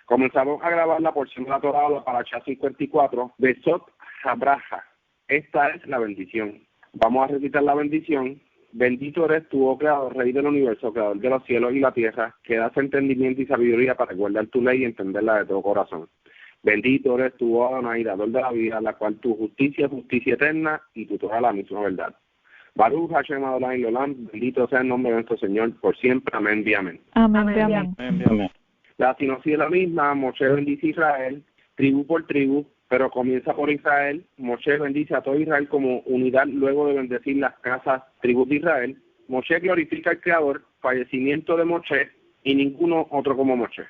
Comenzamos a grabar la porción de la Torá, la Parashá 54, Besot Habraja. Esta es la bendición. Vamos a recitar la bendición. Bendito eres tú, oh Creador, Rey del universo, Creador de los cielos y la tierra, que das entendimiento y sabiduría para guardar tu ley y entenderla de todo corazón. Bendito eres tú, oh Adonai, dador de la vida, la cual tu justicia es justicia eterna y tu Torá la misma verdad. Baruch Hashem Adonai Olam, bendito sea el nombre de nuestro Señor por siempre. Amén y amén. Amén. La sinopsis es la misma. Moshe bendice a Israel, tribu por tribu, pero comienza por Israel. Moshe bendice a todo Israel como unidad luego de bendecir las casas, tribus de Israel. Moshe glorifica al Creador, fallecimiento de Moshe y ninguno otro como Moshe.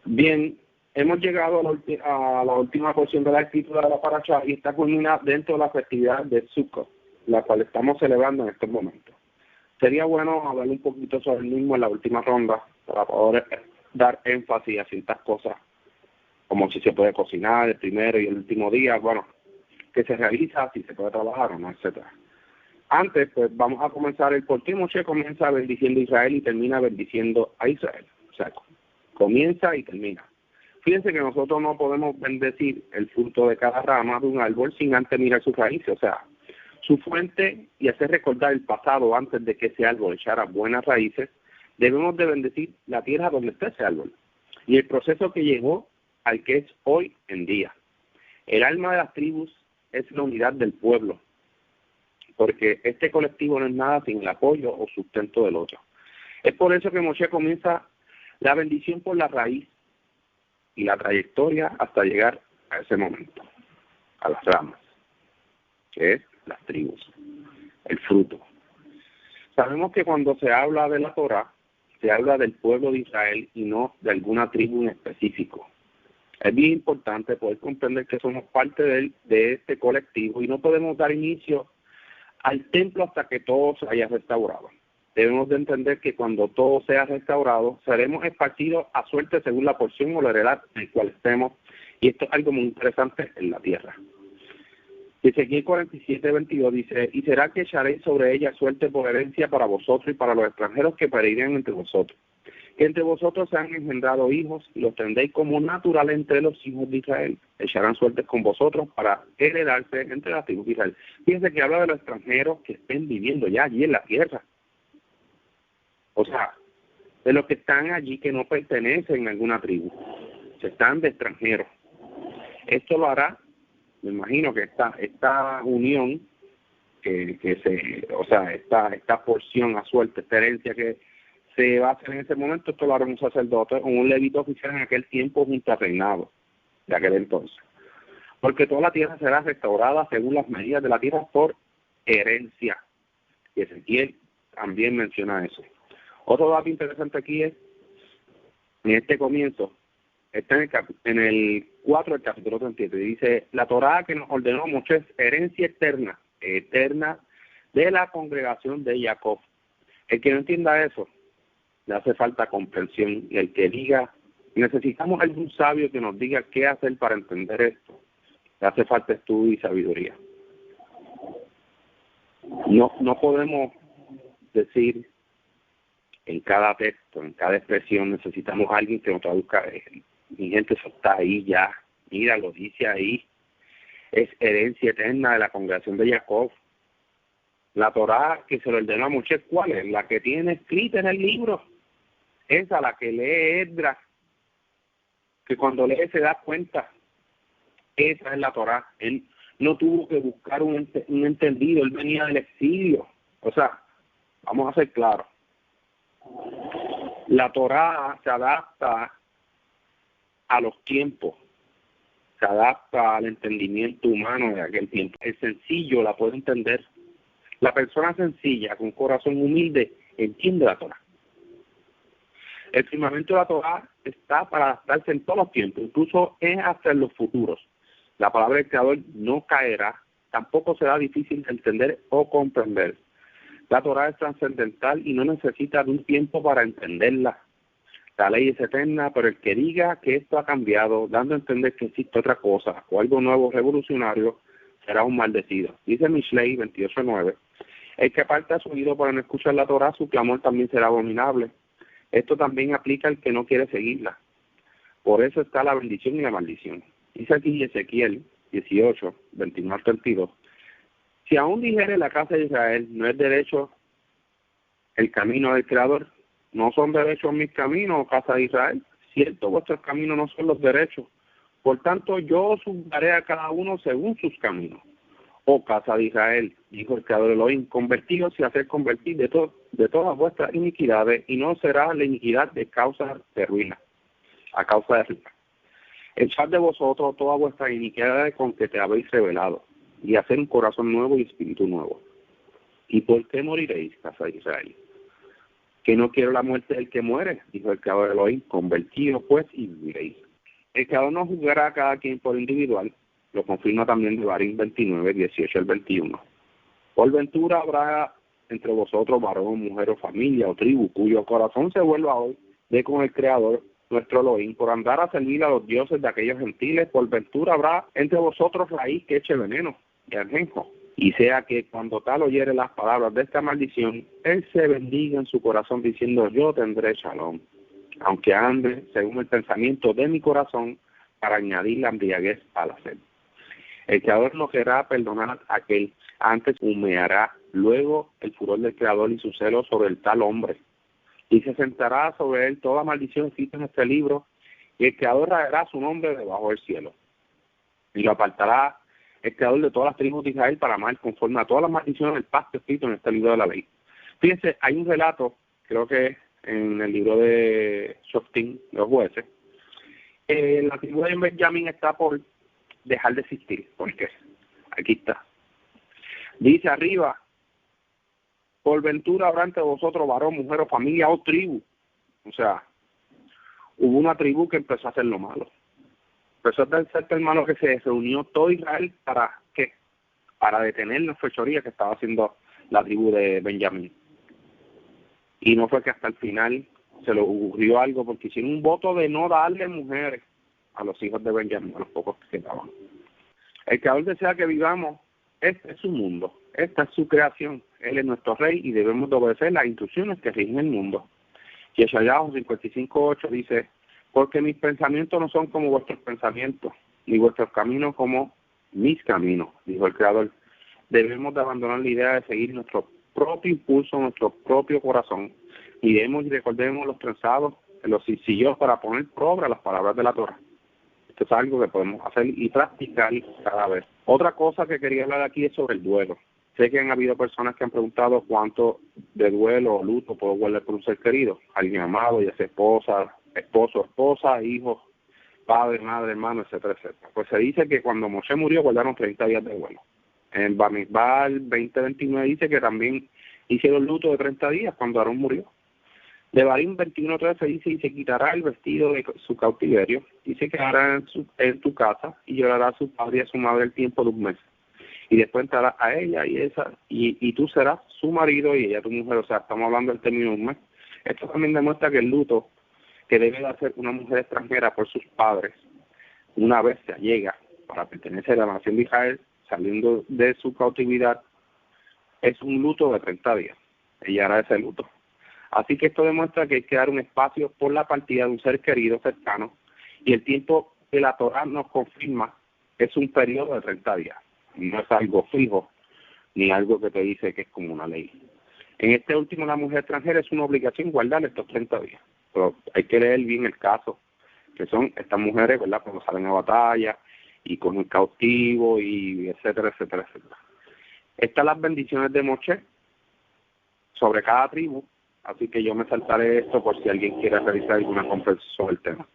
Bien, hemos llegado a la última porción de la escritura de la Parashá y está culminada dentro de la festividad de Sukkot, la cual estamos celebrando en estos momentos. Sería bueno hablar un poquito sobre el mismo en la última ronda para poder dar énfasis a ciertas cosas, como si se puede cocinar el primero y el último día, bueno, que se realiza, si se puede trabajar o no, etcétera. Antes, pues vamos a comenzar el por qué Moshe comienza bendiciendo a Israel y termina bendiciendo a Israel. O sea, comienza y termina. Fíjense que nosotros no podemos bendecir el fruto de cada rama de un árbol sin antes mirar sus raíces, o sea, su fuente, y hacer recordar el pasado antes de que ese árbol echara buenas raíces. Debemos de bendecir la tierra donde está ese árbol y el proceso que llegó al que es hoy en día. El alma de las tribus es la unidad del pueblo, porque este colectivo no es nada sin el apoyo o sustento del otro. Es por eso que Moshe comienza la bendición por la raíz y la trayectoria hasta llegar a ese momento, a las ramas, que es las tribus, el fruto. Sabemos que cuando se habla de la Torá, se habla del pueblo de Israel y no de alguna tribu en específico. Es bien importante poder comprender que somos parte de este colectivo y no podemos dar inicio al templo hasta que todo se haya restaurado. Debemos de entender que cuando todo sea restaurado, seremos esparcidos a suerte según la porción o la heredad en la cual estemos, y esto es algo muy interesante en la tierra. Ezequiel 47:22 dice, y será que echaréis sobre ella suerte por herencia para vosotros y para los extranjeros que pereirán entre vosotros. Que entre vosotros se han engendrado hijos y los tendréis como natural entre los hijos de Israel. Echarán suerte con vosotros para heredarse entre las tribus de Israel. Fíjense que habla de los extranjeros que estén viviendo ya allí en la tierra. O sea, de los que están allí que no pertenecen a alguna tribu. Se están de extranjeros. Esto lo hará, me imagino que esta unión, esta porción a suerte, esta herencia que se va a hacer en ese momento, esto lo hará un sacerdote o un levita oficial en aquel tiempo junto al reinado de aquel entonces. Porque toda la tierra será restaurada según las medidas de la tierra por herencia. Y Ezequiel también menciona eso. Otro dato interesante aquí es, en este comienzo, está en el 4 del capítulo 37, dice, la Torá que nos ordenó Moshe es herencia eterna de la congregación de Jacob. El que no entienda eso, le hace falta comprensión, y el que diga, necesitamos algún sabio que nos diga qué hacer para entender esto, le hace falta estudio y sabiduría. No podemos decir en cada texto, en cada expresión, necesitamos a alguien que nos traduzca. Mi gente, eso está ahí ya. Mira, lo dice ahí. Es herencia eterna de la congregación de Jacob. La Torá que se lo ordenó a Moshe, ¿cuál es? La que tiene escrita en el libro. Esa, la que lee Esdras, que cuando lee se da cuenta. Esa es la Torá. Él no tuvo que buscar un entendido, él venía del exilio. O sea, vamos a ser claros. La Torá se adapta a los tiempos, se adapta al entendimiento humano de aquel tiempo. El sencillo la puede entender. La persona sencilla, con corazón humilde, entiende la Torá. El firmamento de la Torá está para adaptarse en todos los tiempos, incluso es hasta en los futuros. La palabra del Creador no caerá, tampoco será difícil de entender o comprender. La Torá es trascendental y no necesita de un tiempo para entenderla. La ley es eterna, pero el que diga que esto ha cambiado, dando a entender que existe otra cosa o algo nuevo revolucionario, será un maldecido. Dice Mishlei 28:9, el que aparta su oído para no escuchar la Torá, su clamor también será abominable. Esto también aplica al que no quiere seguirla. Por eso está la bendición y la maldición. Dice aquí Ezequiel 18, 21 al 32. Si aún dijere la casa de Israel, no es derecho el camino del Creador, no son derechos mis caminos, casa de Israel. Cierto, vuestros caminos no son los derechos. Por tanto, yo os juzgaré a cada uno según sus caminos. Oh casa de Israel, dijo el Creador Elohim, convertíos y hacer convertir de todas vuestras iniquidades, y no será la iniquidad de causa de ruina, a causa de ruina. Echad de vosotros todas vuestras iniquidades con que te habéis revelado, y hacer un corazón nuevo y espíritu nuevo. ¿Y por qué moriréis, casa de Israel? Que no quiero la muerte del que muere, dijo el Creador Elohim, convertíos pues y viviréis. El Creador no juzgará a cada quien por individual, lo confirma también Devarim 29, 18 al 21. Por ventura habrá entre vosotros varón, mujer o familia o tribu, cuyo corazón se vuelva hoy de con el Creador, nuestro Elohim, por andar a servir a los dioses de aquellos gentiles. Por ventura habrá entre vosotros raíz que eche veneno y ajenjo. Y sea que cuando tal oyere las palabras de esta maldición, él se bendiga en su corazón diciendo, yo tendré shalom, aunque ande según el pensamiento de mi corazón, para añadir la embriaguez a la sed. El Creador no querrá perdonar a aquel, antes humeará luego el furor del Creador y su celo sobre el tal hombre. Y se sentará sobre él toda maldición escrita en este libro, y el Creador raerá su nombre debajo del cielo. Y lo apartará el Creador de todas las tribus de Israel para amar conforme a todas las maldiciones del pacto escrito en este libro de la ley. Fíjense, hay un relato, creo que en el libro de Shoftim, de los jueces, la tribu de Benjamín está por dejar de existir. ¿Por qué? Aquí está. Dice arriba, por ventura habrá entre vosotros varón, mujer o familia o tribu. O sea, hubo una tribu que empezó a hacer lo malo. Empezó a ser tan malo que se reunió todo Israel para ¿qué? Para detener la fechoría que estaba haciendo la tribu de Benjamín. Y no fue que hasta el final se le ocurrió algo, porque hicieron un voto de no darle mujeres a los hijos de Benjamín, a los pocos que quedaban. El Creador desea que vivamos, este es su mundo, esta es su creación, Él es nuestro Rey y debemos de obedecer las instrucciones que rigen el mundo. Y Yeshayahu 55:8 dice, porque mis pensamientos no son como vuestros pensamientos, ni vuestros caminos como mis caminos, dijo el Creador. Debemos de abandonar la idea de seguir nuestro propio impulso, nuestro propio corazón, y debemos y recordemos los trenzados en los sillos para poner por obra las palabras de la Torah. Esto es algo que podemos hacer y practicar cada vez. Otra cosa que quería hablar aquí es sobre el duelo. Sé que han habido personas que han preguntado cuánto de duelo o luto puedo guardar por un ser querido, alguien amado, ya sea esposa, esposa, hijos, padre, madre, hermano, etcétera, etcétera. Pues se dice que cuando Moshe murió guardaron 30 días de duelo. En Bamidbar 20:29 dice que también hicieron luto de 30 días cuando Aarón murió. Devarim 21:13 dice, y se quitará el vestido de su cautiverio, y se quedará en tu casa, y llorará a su padre y a su madre el tiempo de un mes. Y después entrará a ella y tú serás su marido y ella tu mujer. O sea, estamos hablando del término de un mes. Esto también demuestra que el luto que debe de hacer una mujer extranjera por sus padres, una vez se allega para pertenecer a la nación de Israel, saliendo de su cautividad, es un luto de 30 días. Ella hará ese luto. Así que esto demuestra que hay que dar un espacio por la partida de un ser querido cercano, y el tiempo que la Torah nos confirma es un periodo de 30 días. No es algo fijo, ni algo que te dice que es como una ley. En este último, la mujer extranjera es una obligación guardar estos 30 días. Pero hay que leer bien el caso, que son estas mujeres, ¿verdad?, cuando salen a batalla, y con un cautivo, y etcétera, etcétera, etcétera. Estas las bendiciones de Moshe sobre cada tribu, así que yo me saltaré esto por si alguien quiere realizar alguna comprensión sobre el tema.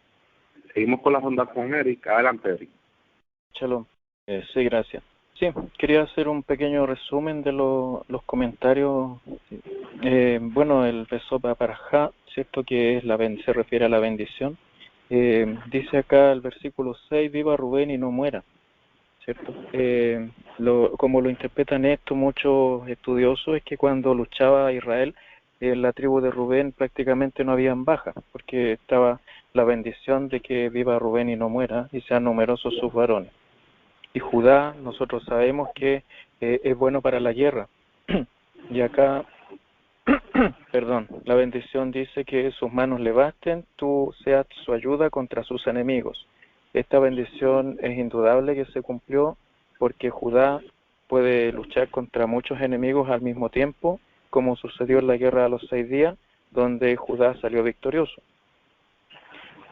Seguimos con las ondas con Eric. Adelante, Eric. Shalom. Sí, gracias. Sí, quería hacer un pequeño resumen de los comentarios. Bueno, el Besopa Parajá, ¿cierto?, que se refiere a la bendición. Dice acá el versículo 6, viva Rubén y no muera, ¿cierto? Como lo interpretan esto muchos estudiosos, es que cuando luchaba Israel, en la tribu de Rubén prácticamente no habían bajas, porque estaba la bendición de que viva Rubén y no muera, y sean numerosos sus varones. Y Judá, nosotros sabemos que es bueno para la guerra. Y acá perdón, la bendición dice que sus manos le basten, tú seas su ayuda contra sus enemigos. Esta bendición es indudable que se cumplió porque Judá puede luchar contra muchos enemigos al mismo tiempo, como sucedió en la guerra de los 6 días, donde Judá salió victorioso.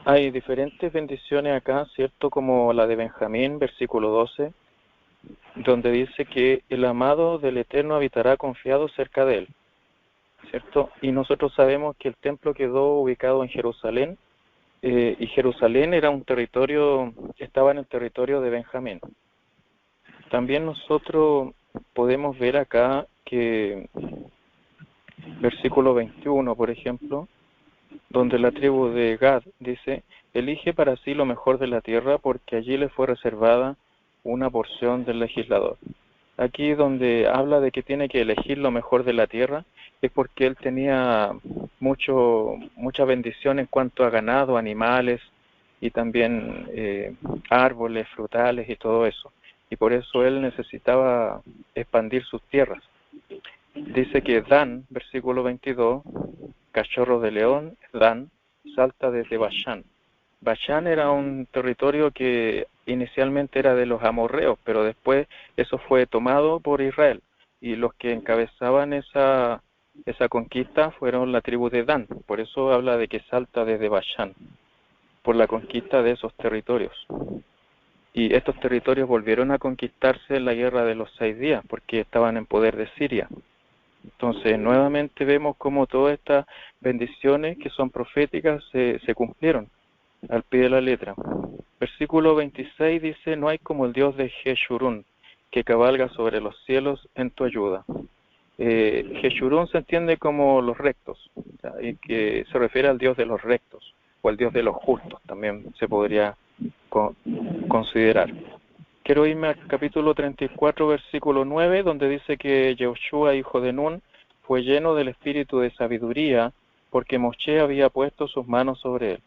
Hay diferentes bendiciones acá, ¿cierto? Como la de Benjamín, versículo 12, donde dice que el amado del Eterno habitará confiado cerca de él, ¿cierto? Y nosotros sabemos que el templo quedó ubicado en Jerusalén, y Jerusalén era un territorio, estaba en el territorio de Benjamín. También nosotros podemos ver acá que versículo 21, por ejemplo, donde la tribu de Gad dice, elige para sí lo mejor de la tierra porque allí le fue reservada una porción del legislador. Aquí donde habla de que tiene que elegir lo mejor de la tierra es porque él tenía mucha bendición en cuanto a ganado, animales y también árboles, frutales y todo eso. Y por eso él necesitaba expandir sus tierras. Dice que Dan, versículo 22, cachorro de león, Dan, salta desde Bashán. Bashán era un territorio que inicialmente era de los amorreos, pero después eso fue tomado por Israel. Y los que encabezaban esa conquista fueron la tribu de Dan. Por eso habla de que salta desde Bashán, por la conquista de esos territorios. Y estos territorios volvieron a conquistarse en la guerra de los 6 días, porque estaban en poder de Siria. Entonces, nuevamente vemos cómo todas estas bendiciones que son proféticas se cumplieron al pie de la letra. Versículo 26 dice, no hay como el Dios de Jeshurún, que cabalga sobre los cielos en tu ayuda. Jeshurún se entiende como los rectos, ¿ya? Y que se refiere al Dios de los rectos, o al Dios de los justos, también se podría considerar. Quiero irme al capítulo 34, versículo 9, donde dice que Yehoshua, hijo de Nun, fue lleno del espíritu de sabiduría, porque Moshe había puesto sus manos sobre él.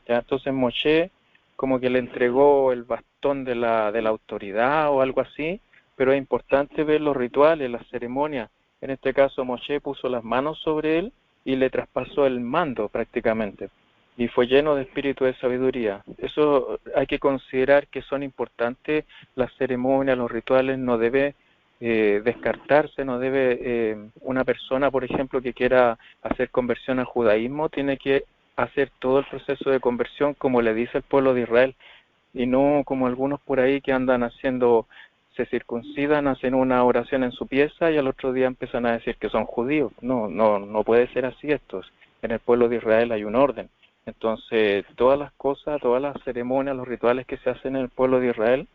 ¿Ya? Entonces Moshe como que le entregó el bastón de la autoridad o algo así, pero es importante ver los rituales, las ceremonias. En este caso Moshe puso las manos sobre él y le traspasó el mando prácticamente. Y fue lleno de espíritu de sabiduría. Eso hay que considerar que son importantes las ceremonias, los rituales, no debe descartarse, no debe una persona, por ejemplo, que quiera hacer conversión al judaísmo, tiene que hacer todo el proceso de conversión como le dice el pueblo de Israel, y no como algunos por ahí que andan haciendo, se circuncidan, hacen una oración en su pieza y al otro día empiezan a decir que son judíos. No puede ser así esto. En el pueblo de Israel hay un orden. Entonces, todas las cosas, todas las ceremonias, los rituales que se hacen en el pueblo de Israel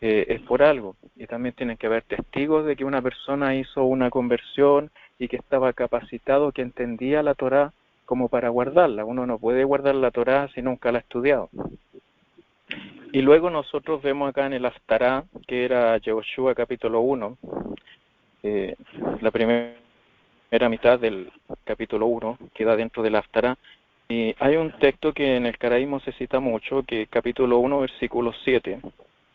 es por algo. Y también tienen que haber testigos de que una persona hizo una conversión y que estaba capacitado, que entendía la Torá como para guardarla. Uno no puede guardar la Torá si nunca la ha estudiado. Y luego nosotros vemos acá en el Haftará, que era Yehoshua capítulo 1, la primera mitad del capítulo 1 queda dentro del Haftará. Y hay un texto que en el caraísmo se cita mucho, que es capítulo 1, versículo 7,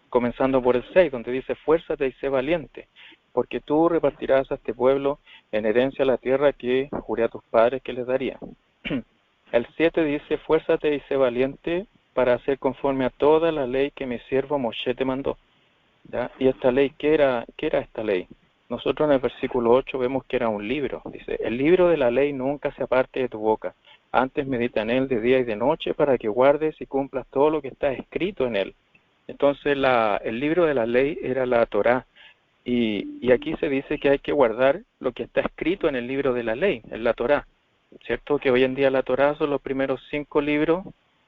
comenzando por el 6, donde dice, fuérzate y sé valiente, porque tú repartirás a este pueblo en herencia la tierra que juré a tus padres que les daría. El 7 dice, fuérzate y sé valiente para hacer conforme a toda la ley que mi siervo Moshe te mandó. ¿Ya? Y esta ley, ¿qué era esta ley? Nosotros en el versículo 8 vemos que era un libro. Dice, el libro de la ley nunca se aparte de tu boca. Antes medita en él de día y de noche para que guardes y cumplas todo lo que está escrito en él. Entonces el libro de la ley era la Torá. Y aquí se dice que hay que guardar lo que está escrito en el libro de la ley, en la Torá. ¿Cierto? Que hoy en día la Torá son los primeros 5 libros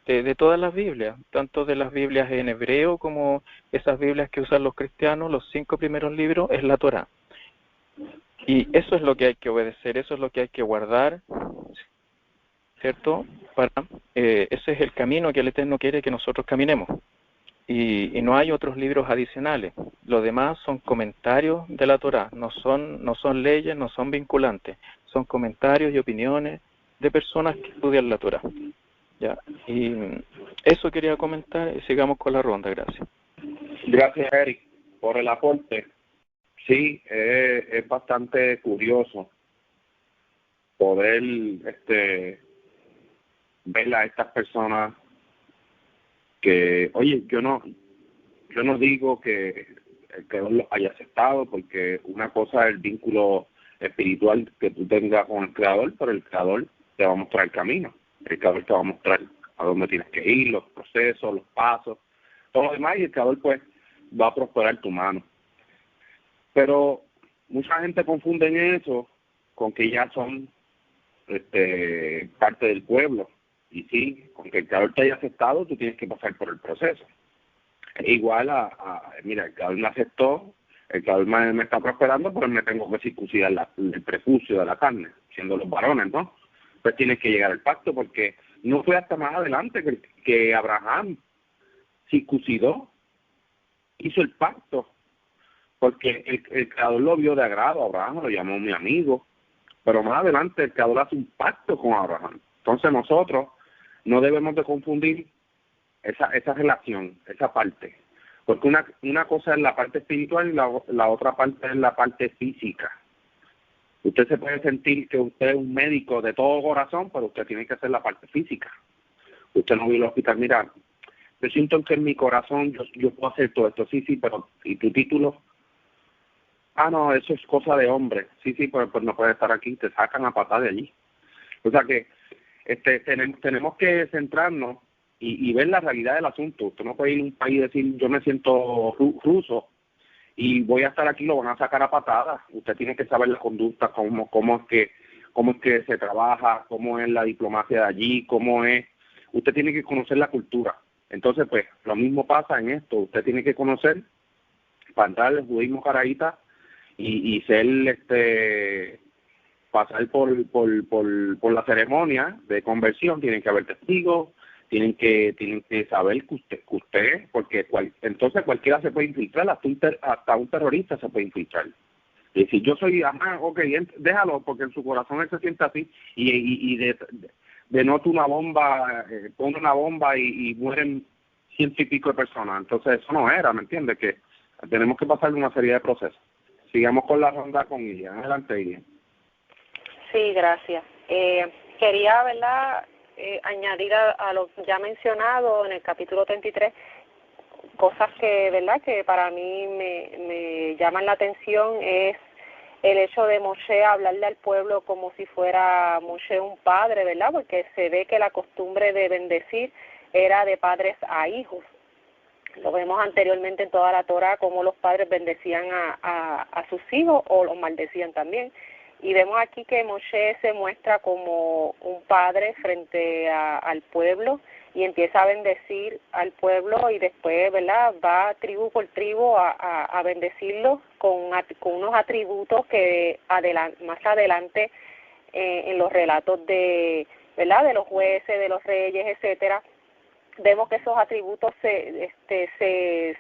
de todas las Biblias, tanto de las Biblias en hebreo como esas Biblias que usan los cristianos, los 5 primeros libros es la Torá. Y eso es lo que hay que obedecer, eso es lo que hay que guardar, ¿cierto? Ese es el camino que el Eterno quiere que nosotros caminemos. Y no hay otros libros adicionales. Los demás son comentarios de la Torá, no son leyes, no son vinculantes, son comentarios y opiniones de personas que estudian la Torá. Ya, y eso quería comentar y sigamos con la ronda, gracias. Gracias, Eric, por el aporte. Sí, es bastante curioso poder ver a estas personas que, oye, yo no digo que el creador los haya aceptado, porque una cosa es el vínculo espiritual que tú tengas con el creador, pero el creador te va a mostrar el camino, el creador te va a mostrar a dónde tienes que ir, los procesos, los pasos, todo lo demás, y el creador pues va a prosperar tu mano. Pero mucha gente confunde en eso con que ya son parte del pueblo, y sí, con que el creador te haya aceptado, tú tienes que pasar por el proceso. Igual mira, el creador me aceptó, el creador me está prosperando, pero me tengo que circuncidar el prepucio de la carne, siendo los varones, ¿no? Pues tienes que llegar al pacto, porque no fue hasta más adelante que Abraham circuncidó, hizo el pacto, porque el creador lo vio de agrado a Abraham, lo llamó mi amigo, pero más adelante el creador hace un pacto con Abraham. Entonces nosotros no debemos de confundir esa relación, esa parte, porque una cosa es la parte espiritual y la otra parte es la parte física. Usted se puede sentir que usted es un médico de todo corazón, pero usted tiene que hacer la parte física. Usted no va al hospital, mira, yo siento que en mi corazón yo puedo hacer todo esto, sí, pero ¿y tu título? Ah, no, eso es cosa de hombre. Sí, pues no puedes estar aquí, te sacan a patada de allí. O sea que tenemos que centrarnos y ver la realidad del asunto. Usted no puede ir a un país y decir, yo me siento ruso y voy a estar aquí, lo van a sacar a patadas. Usted tiene que saber la conducta, cómo es que se trabaja, cómo es la diplomacia de allí, usted tiene que conocer la cultura. Entonces, pues, lo mismo pasa en esto. Usted tiene que conocer, para entrar el judaísmo caraíta y ser, pasar por la ceremonia de conversión, tienen que haber testigos, tienen que saber que usted, porque entonces cualquiera se puede infiltrar, hasta un terrorista se puede infiltrar. Y si yo soy, déjalo, porque en su corazón él se siente así, y denota una bomba, pone una bomba y mueren 100 y pico de personas. Entonces eso no era, ¿me entiende? Que tenemos que pasar una serie de procesos. Sigamos con la ronda con Ilian. Adelante, Ilian. Sí, gracias. Quería, ¿verdad?, añadir a lo ya mencionado en el capítulo 33, cosas que, ¿verdad?, que para mí me llaman la atención. Es el hecho de Moshe hablarle al pueblo como si fuera Moshe un padre, ¿verdad?, porque se ve que la costumbre de bendecir era de padres a hijos. Lo vemos anteriormente en toda la Torah, cómo los padres bendecían a sus hijos o los maldecían también. Y vemos aquí que Moshe se muestra como un padre frente al pueblo y empieza a bendecir al pueblo, y después, ¿verdad?, va tribu por tribu a bendecirlos con unos atributos que más adelante en los relatos ¿verdad?, de los jueces, de los reyes, etcétera, vemos que esos atributos se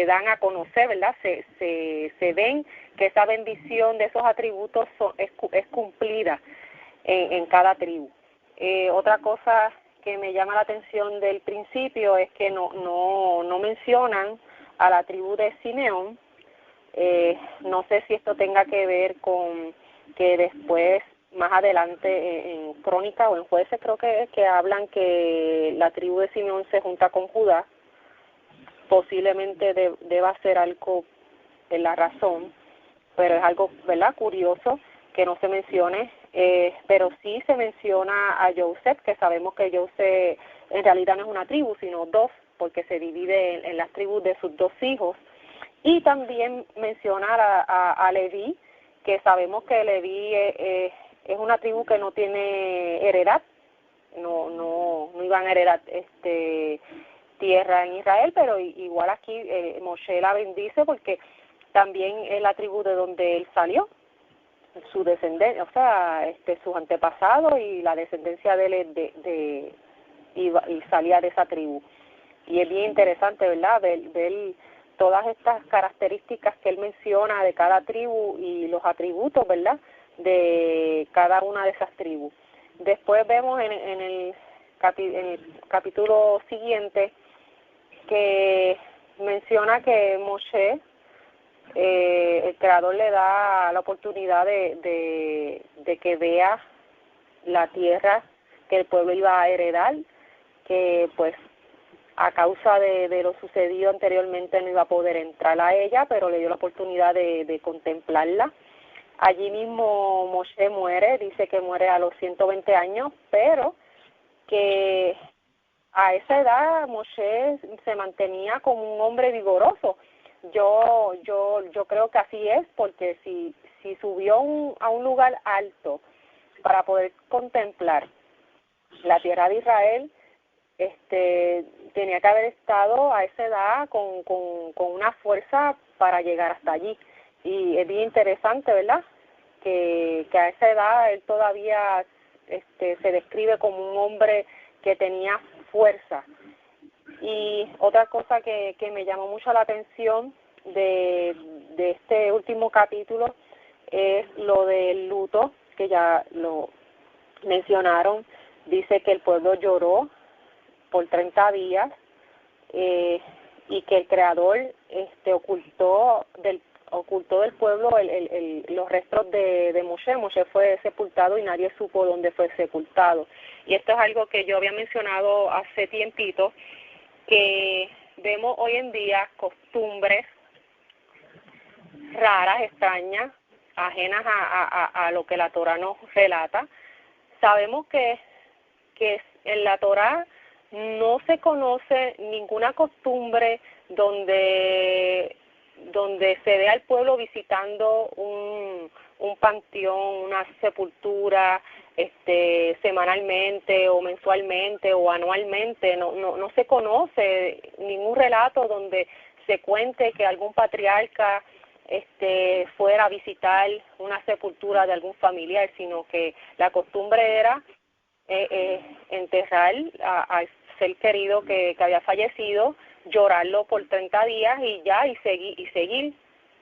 dan a conocer, ¿verdad? Se ven que esa bendición de esos atributos es cumplida en cada tribu. Otra cosa que me llama la atención del principio es que no mencionan a la tribu de Simeón. No sé si esto tenga que ver con que después, más adelante en Crónica o en Jueces, creo que hablan que la tribu de Simeón se junta con Judá. Posiblemente deba ser algo en la razón, pero es algo, ¿verdad?, curioso que no se mencione, pero sí se menciona a Joseph, que sabemos que Joseph en realidad no es una tribu, sino dos, porque se divide en las tribus de sus dos hijos. Y también mencionar a Leví, que sabemos que Leví es una tribu que no tiene heredad, no iban a heredar tierra en Israel, pero igual aquí Moshe la bendice porque también es la tribu de donde él salió, su descendencia, o sea, sus antepasados y la descendencia de él y salía de esa tribu. Y es bien interesante, ¿verdad?, ver todas estas características que él menciona de cada tribu y los atributos, ¿verdad?, de cada una de esas tribus. Después vemos en el capítulo siguiente que menciona que Moshe, el creador le da la oportunidad de que vea la tierra que el pueblo iba a heredar, que pues a causa de lo sucedido anteriormente no iba a poder entrar a ella, pero le dio la oportunidad de contemplarla. Allí mismo Moshe muere, dice que muere a los 120 años, pero que a esa edad Moshe se mantenía como un hombre vigoroso. Yo creo que así es, porque si subió a un lugar alto para poder contemplar la tierra de Israel, tenía que haber estado a esa edad con una fuerza para llegar hasta allí. Y es bien interesante, ¿verdad?, que a esa edad él todavía se describe como un hombre que tenía fuerza. Y otra cosa que me llamó mucho la atención de este último capítulo es lo del luto, que ya lo mencionaron. Dice que el pueblo lloró por 30 días y que el Creador ocultó del pueblo los restos de Moshe. Moshe fue sepultado y nadie supo dónde fue sepultado. Y esto es algo que yo había mencionado hace tiempito, que vemos hoy en día costumbres raras, extrañas, ajenas a lo que la Torah nos relata. Sabemos que en la Torah no se conoce ninguna costumbre donde se ve al pueblo visitando un panteón, una sepultura, semanalmente o mensualmente o anualmente. No se conoce ningún relato donde se cuente que algún patriarca fuera a visitar una sepultura de algún familiar, sino que la costumbre era enterrar al ser querido que había fallecido, llorarlo por 30 días y seguir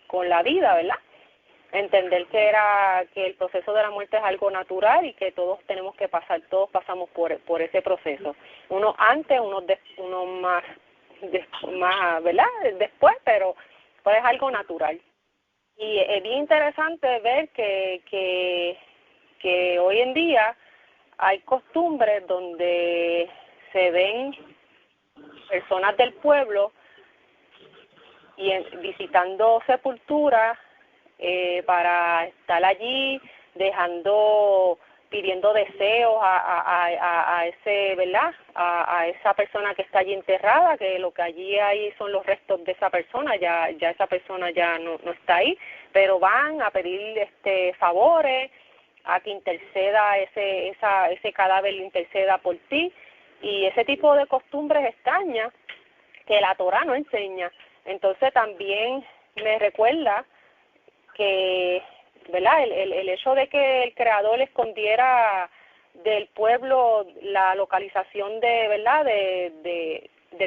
con la vida, ¿verdad? Entender que el proceso de la muerte es algo natural y que todos tenemos que pasar, todos pasamos por ese proceso. Unos antes, unos más, ¿verdad?, después, pero pues es algo natural. Y es bien interesante ver que hoy en día hay costumbres donde se ven personas del pueblo visitando sepulturas para estar allí, pidiendo deseos a ese, ¿verdad?, a esa persona que está allí enterrada, que lo que allí hay son los restos de esa persona. Ya esa persona ya no está ahí, pero van a pedir favores, a que interceda ese cadáver, interceda por ti, y ese tipo de costumbres extrañas que la Torah no enseña. Entonces también me recuerda que, ¿verdad?, el hecho de que el Creador escondiera del pueblo la localización del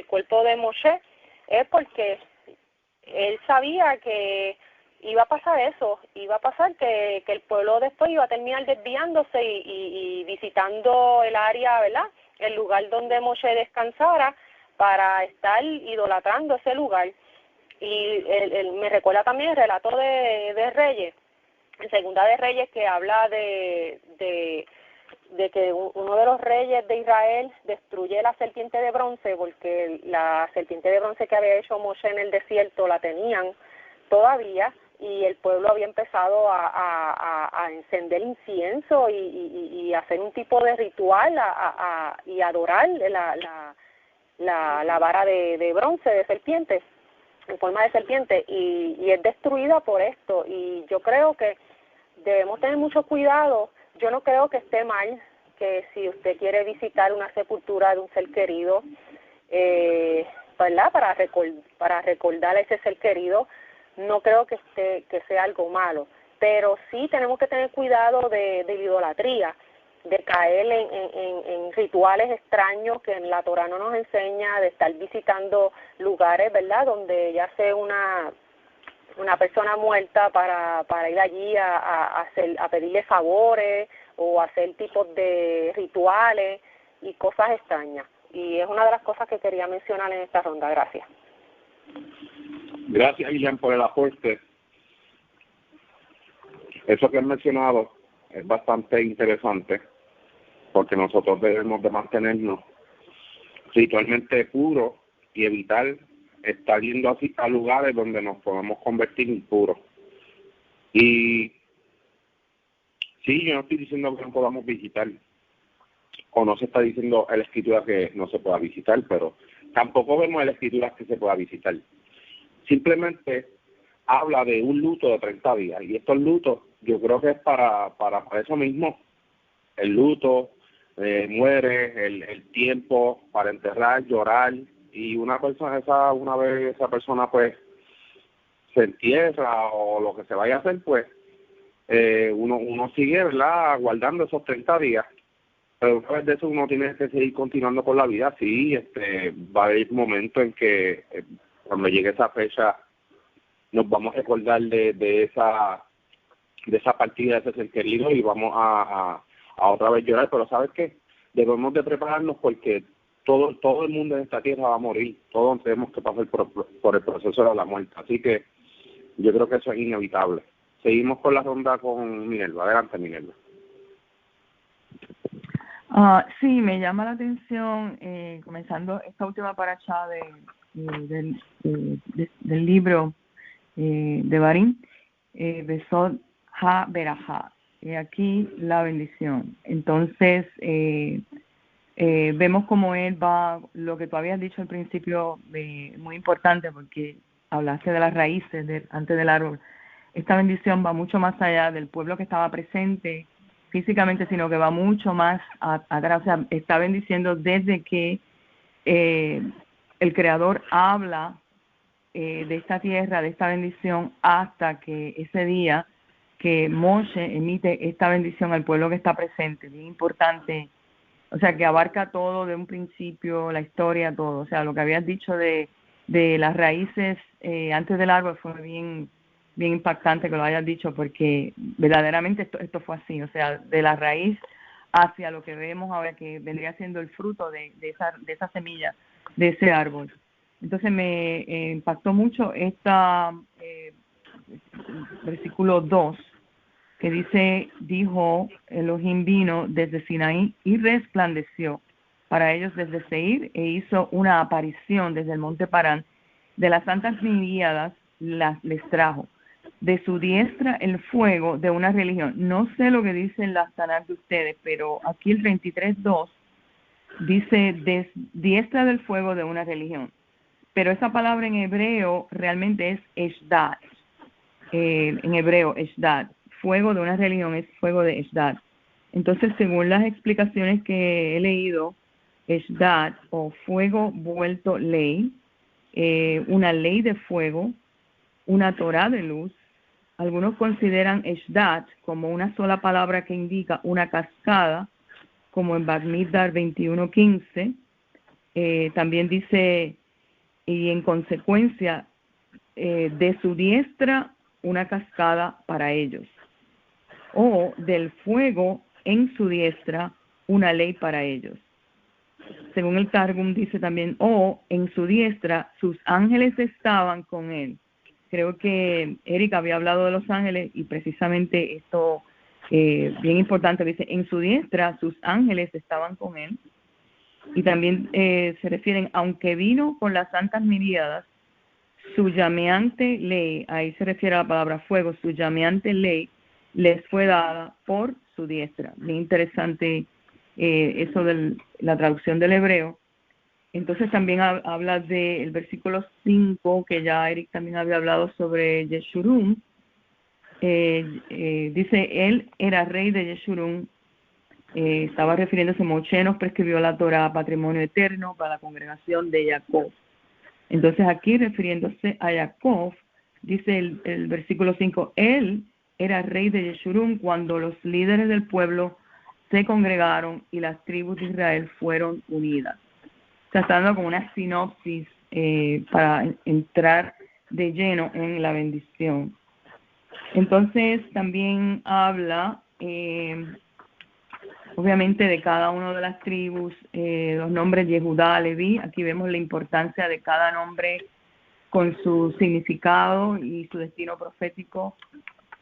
cuerpo de Moshe es porque él sabía que iba a pasar eso, iba a pasar que el pueblo después iba a terminar desviándose y visitando el área, ¿verdad?, el lugar donde Moshe descansara, para estar idolatrando ese lugar. Y me recuerda también el relato de Reyes, en Segunda de Reyes, que habla de que uno de los reyes de Israel destruye la serpiente de bronce, porque la serpiente de bronce que había hecho Moshe en el desierto la tenían todavía, y el pueblo había empezado a encender incienso y hacer un tipo de ritual y adorar la vara de bronce, de serpiente, en forma de serpiente, y es destruida por esto. Y yo creo que debemos tener mucho cuidado. Yo no creo que esté mal que si usted quiere visitar una sepultura de un ser querido, ¿verdad?, para recordar a ese ser querido, no creo que sea algo malo, pero sí tenemos que tener cuidado de idolatría, de caer en rituales extraños que en la Torah no nos enseña, de estar visitando lugares, ¿verdad?, donde ya sea una persona muerta para ir allí a pedirle favores o hacer tipos de rituales y cosas extrañas. Y es una de las cosas que quería mencionar en esta ronda. Gracias. Gracias, Ilian, por el aporte. Eso que has mencionado es bastante interesante, porque nosotros debemos de mantenernos ritualmente puros y evitar estar yendo así a lugares donde nos podamos convertir en puros. Y sí, yo no estoy diciendo que no podamos visitar, o no se está diciendo en la escritura que no se pueda visitar, pero tampoco vemos en la escritura que se pueda visitar. Simplemente habla de un luto de 30 días, y estos lutos yo creo que es para eso mismo. El luto, muere, el tiempo para enterrar, llorar, y una vez esa persona pues se entierra o lo que se vaya a hacer, pues uno sigue, ¿verdad?, guardando esos 30 días. Pero una vez de eso uno tiene que seguir continuando con la vida. Sí, va a haber momentos en que cuando llegue esa fecha nos vamos a recordar de esa partida de ese ser querido, y vamos a otra vez llorar. Pero ¿sabes qué? Debemos de prepararnos, porque todo el mundo en esta tierra va a morir. Todos tenemos que pasar por el proceso de la muerte. Así que yo creo que eso es inevitable. Seguimos con la ronda con Minerva. Adelante, Minerva. Sí, me llama la atención, comenzando esta última paracha del libro de Barín, Besod Ha Berajá, aquí la bendición. Entonces, vemos cómo él va, lo que tú habías dicho al principio, muy importante, porque hablaste de las raíces antes del árbol. Esta bendición va mucho más allá del pueblo que estaba presente físicamente, sino que va mucho más atrás. O sea, está bendiciendo desde que el Creador habla de esta tierra, de esta bendición, hasta que ese día que Moshe emite esta bendición al pueblo que está presente. Bien importante. O sea, que abarca todo de un principio, la historia, todo. O sea, lo que habías dicho de las raíces antes del árbol fue bien impactante que lo hayas dicho, porque verdaderamente esto fue así. O sea, de la raíz hacia lo que vemos ahora, que vendría siendo el fruto de esa semilla, de ese árbol. Entonces me impactó mucho versículo 2, que dijo Elohim vino desde Sinaí y resplandeció para ellos desde Seir, e hizo una aparición desde el monte Parán, de las santas miríadas les trajo, de su diestra el fuego de una religión. No sé lo que dicen las Tanakh de ustedes, pero aquí el 23.2 dice diestra del fuego de una religión. Pero esa palabra en hebreo realmente es Eshdad. En hebreo, Eshdad. Fuego de una religión es fuego de Eshdad. Entonces, según las explicaciones que he leído, Eshdad, o fuego vuelto ley, una ley de fuego, una Torá de luz. Algunos consideran Eshdad como una sola palabra que indica una cascada, como en Bamidbar 21:15. También dice, y en consecuencia, de su diestra una cascada para ellos, o del fuego en su diestra una ley para ellos. Según el Targum dice también, o en su diestra sus ángeles estaban con él. Creo que Erika había hablado de los ángeles, y precisamente esto bien importante, dice, en su diestra sus ángeles estaban con él. Y también se refieren, aunque vino con las santas miríadas, su llameante ley, ahí se refiere a la palabra fuego, su llameante ley les fue dada por su diestra. Bien interesante eso de la traducción del hebreo. Entonces también habla del versículo 5, que ya Eric también había hablado sobre Yeshurun. Dice, él era rey de Yeshurun. Estaba refiriéndose, Moshe nos prescribió la Torah, patrimonio eterno para la congregación de Jacob. Entonces aquí, refiriéndose a Jacob, dice el versículo 5, él era rey de Yeshurun cuando los líderes del pueblo se congregaron y las tribus de Israel fueron unidas. Está dando como una sinopsis para entrar de lleno en la bendición. Entonces también habla obviamente de cada una de las tribus, los nombres Yehudá, Leví. Aquí vemos la importancia de cada nombre con su significado y su destino profético,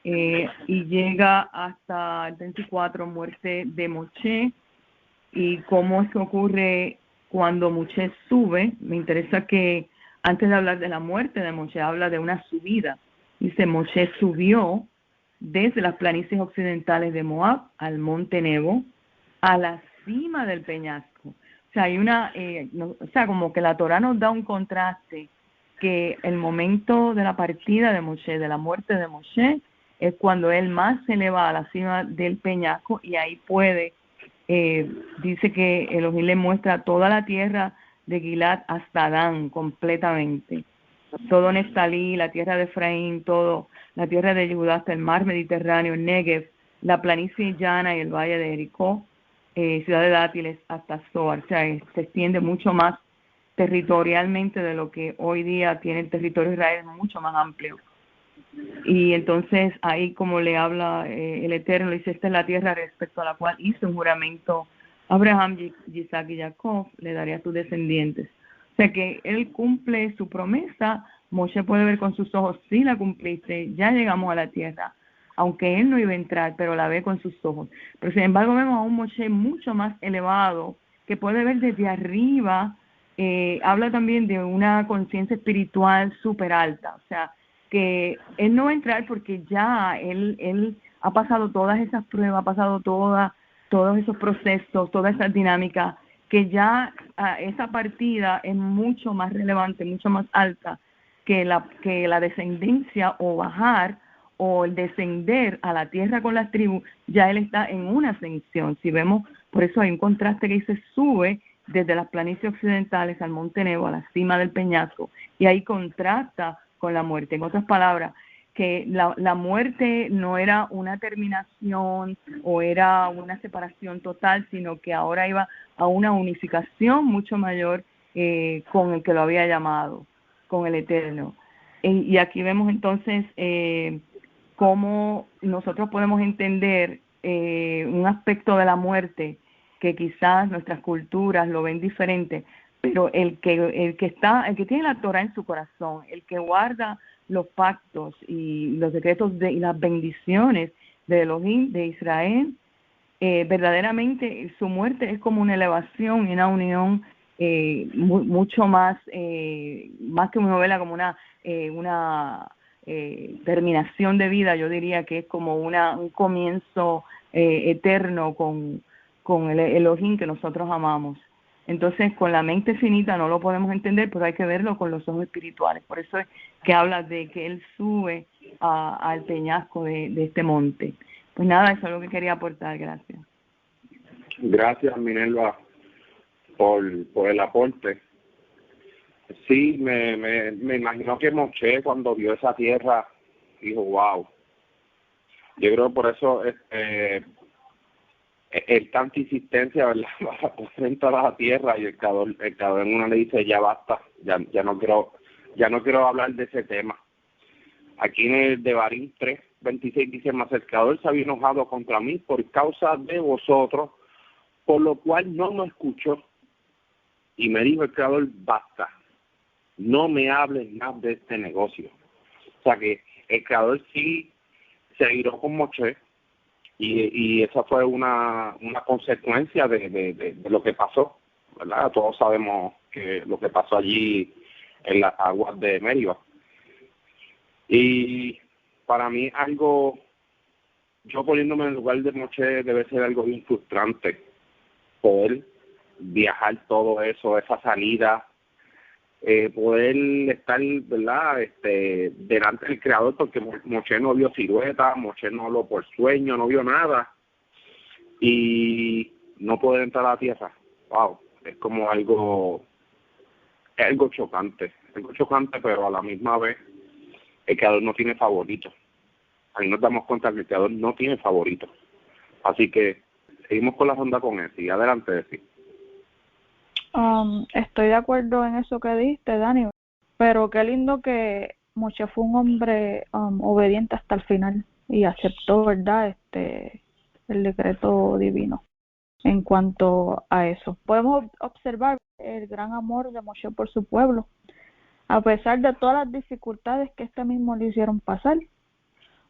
y llega hasta el 24, muerte de Moshe, y cómo es que ocurre cuando Moshe sube. Me interesa que antes de hablar de la muerte de Moshe, habla de una subida. Dice, Moshe subió desde las planicies occidentales de Moab al monte Nebo, a la cima del peñasco. O sea, hay como que la Torah nos da un contraste, que el momento de la partida de Moshe, de la muerte de Moshe, es cuando él más se eleva a la cima del peñasco, y ahí dice que Elohim le muestra toda la tierra de Gilad hasta Dan completamente. Todo Neftalí, la tierra de Efraín, todo, la tierra de Judá hasta el mar Mediterráneo, el Negev, la planicie llana y el valle de Jericó, ciudad de dátiles hasta Zoar. O sea, se extiende mucho más territorialmente de lo que hoy día tiene el territorio de Israel, es mucho más amplio. Y entonces ahí, como le habla el Eterno, le dice, esta es la tierra respecto a la cual hizo un juramento Abraham, Isaac y Jacob, le daré a tus descendientes. O sea que él cumple su promesa. Moshe puede ver con sus ojos, sí la cumpliste, ya llegamos a la tierra, aunque él no iba a entrar, pero la ve con sus ojos. Pero sin embargo vemos a un Moshe mucho más elevado, que puede ver desde arriba. Habla también de una conciencia espiritual súper alta, o sea, que él no va a entrar porque ya él ha pasado todas esas pruebas, ha pasado todos esos procesos, toda esa dinámica, que ya esa partida es mucho más relevante, mucho más alta que la descendencia o bajar o el descender a la tierra con las tribus. Ya él está en una ascensión. Si vemos, por eso hay un contraste que dice, sube desde las planicies occidentales al monte Nebo, a la cima del peñasco, y ahí contrasta con la muerte. En otras palabras, que la muerte no era una terminación o era una separación total, sino que ahora iba a una unificación mucho mayor con el que lo había llamado, con el Eterno. Y aquí vemos entonces cómo nosotros podemos entender un aspecto de la muerte que quizás nuestras culturas lo ven diferente, pero el que tiene la Torah en su corazón, el que guarda los pactos y los decretos y las bendiciones de Elohim, de Israel, verdaderamente su muerte es como una elevación y una unión mucho más que una novela, como una terminación de vida. Yo diría que es como un comienzo eterno con el Elohim que nosotros amamos. Entonces, con la mente finita no lo podemos entender, pero hay que verlo con los ojos espirituales. Por eso es que habla de que él sube al peñasco de este monte. Pues nada, eso es lo que quería aportar. Gracias. Gracias, Minerva, por el aporte. Sí, me imagino que Moshe, cuando vio esa tierra, dijo, wow. Yo creo por eso el tanta insistencia, ¿verdad? Para poder entrar a la tierra, y el creador en una le dice, ya basta, ya no quiero hablar de ese tema. Aquí en el Devarim 3:26 dice, mas el creador se había enojado contra mí por causa de vosotros, por lo cual no me escuchó, y me dijo el creador, basta, no me hables más de este negocio. O sea que el creador sí se airó con Moshe, y esa fue una consecuencia de lo que pasó, ¿verdad? Todos sabemos que lo que pasó allí en las aguas de Meribá. Y para mí yo poniéndome en el lugar de Moshe, debe ser algo bien frustrante poder viajar todo eso, esa salida, poder estar, ¿verdad?, delante del Creador, porque Moshe no vio silueta, Moshe no habló por sueño, no vio nada, y no poder entrar a la tierra. Wow, es como algo chocante, pero a la misma vez el Creador no tiene favorito. Ahí nos damos cuenta que el Creador no tiene favorito. Así que seguimos con la ronda con él. Y adelante, decir. Estoy de acuerdo en eso que dijiste, Dani, pero qué lindo que Moshe fue un hombre obediente hasta el final y aceptó, ¿verdad?, el decreto divino. En cuanto a eso, podemos observar el gran amor de Moshe por su pueblo, a pesar de todas las dificultades que mismo le hicieron pasar.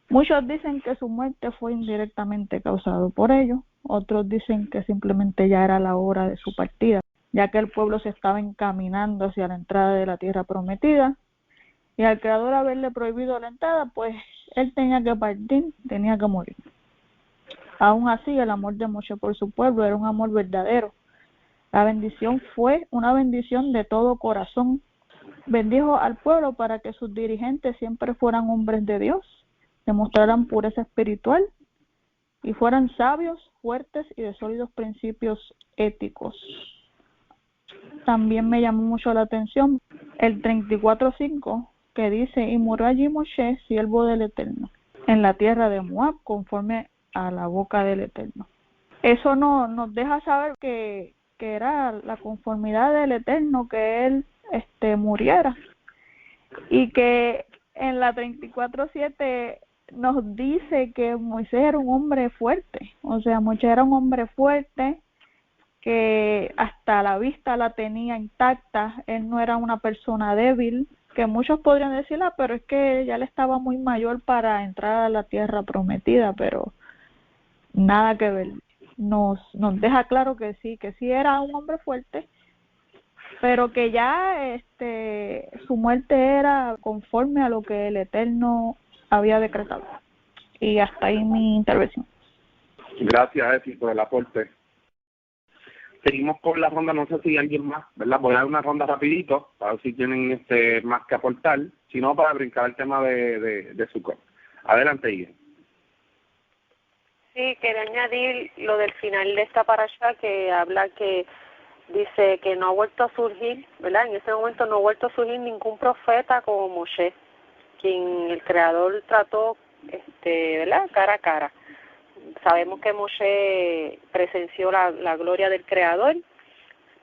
Muchos dicen que su muerte fue indirectamente causado por ellos, otros dicen que simplemente ya era la hora de su partida, ya que el pueblo se estaba encaminando hacia la entrada de la tierra prometida, y al Creador haberle prohibido la entrada, pues él tenía que partir, tenía que morir. Aún así, el amor de Moshe por su pueblo era un amor verdadero. La bendición fue una bendición de todo corazón. Bendijo al pueblo para que sus dirigentes siempre fueran hombres de Dios, demostraran pureza espiritual y fueran sabios, fuertes y de sólidos principios éticos. También me llamó mucho la atención el 34:5, que dice: y murió allí Moshe, siervo del Eterno, en la tierra de Moab, conforme a la boca del Eterno. Eso nos deja saber que era la conformidad del Eterno que él muriera, y que en la 34:7 nos dice que Moisés era un hombre fuerte. O sea, Moisés era un hombre fuerte, que hasta la vista la tenía intacta. Él no era una persona débil, que muchos podrían decir, pero es que ya él estaba muy mayor para entrar a la tierra prometida, pero nada que ver. Nos deja claro que sí era un hombre fuerte, pero que ya su muerte era conforme a lo que el Eterno había decretado. Y hasta ahí mi intervención. Gracias, Efi, por el aporte. Seguimos con la ronda, no sé si alguien más, ¿verdad? Voy a dar una ronda rapidito, para ver si tienen más que aportar, si no, para brincar el tema de Sukkot. Adelante, Ian. Sí, quería añadir lo del final de esta parasha, que habla que dice que no ha vuelto a surgir, ¿verdad? En ese momento no ha vuelto a surgir ningún profeta como Moshe, quien el Creador trató, ¿verdad? Cara a cara. Sabemos que Moshe presenció la gloria del Creador.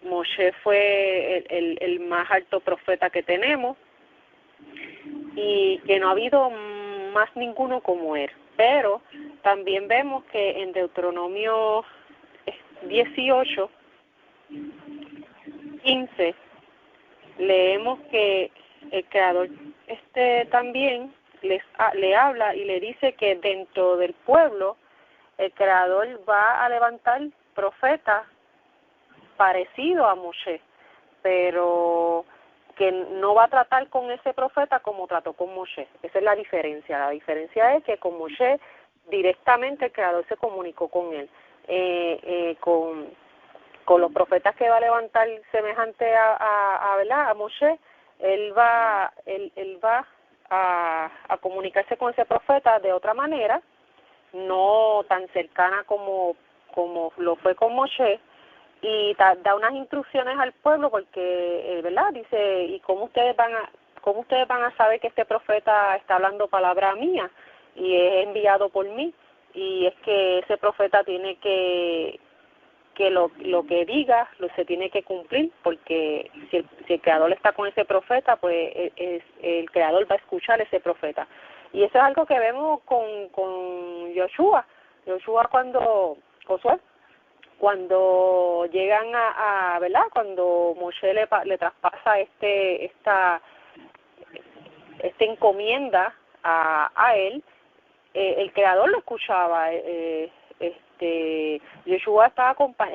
Moshe fue el más alto profeta que tenemos, y que no ha habido más ninguno como él. Pero también vemos que en Deuteronomio 18:15 leemos que el Creador también le habla y le dice que dentro del pueblo el Creador va a levantar profetas parecidos a Moshe, pero que no va a tratar con ese profeta como trató con Moshe. Esa es la diferencia. La diferencia es que con Moshe directamente el Creador se comunicó con él. Con los profetas que va a levantar semejante a Moshe, él va a comunicarse con ese profeta de otra manera, no tan cercana como lo fue con Moshe, y da unas instrucciones al pueblo, porque ¿verdad? Dice: y cómo ustedes van a saber que este profeta está hablando palabra mía y es enviado por mí, y es que ese profeta tiene que lo que diga se tiene que cumplir, porque si el Creador está con ese profeta, pues el Creador va a escuchar a ese profeta. Y eso es algo que vemos con Josué cuando llegan ¿verdad? Cuando Moshe le traspasa esta encomienda a él, el Creador lo escuchaba. El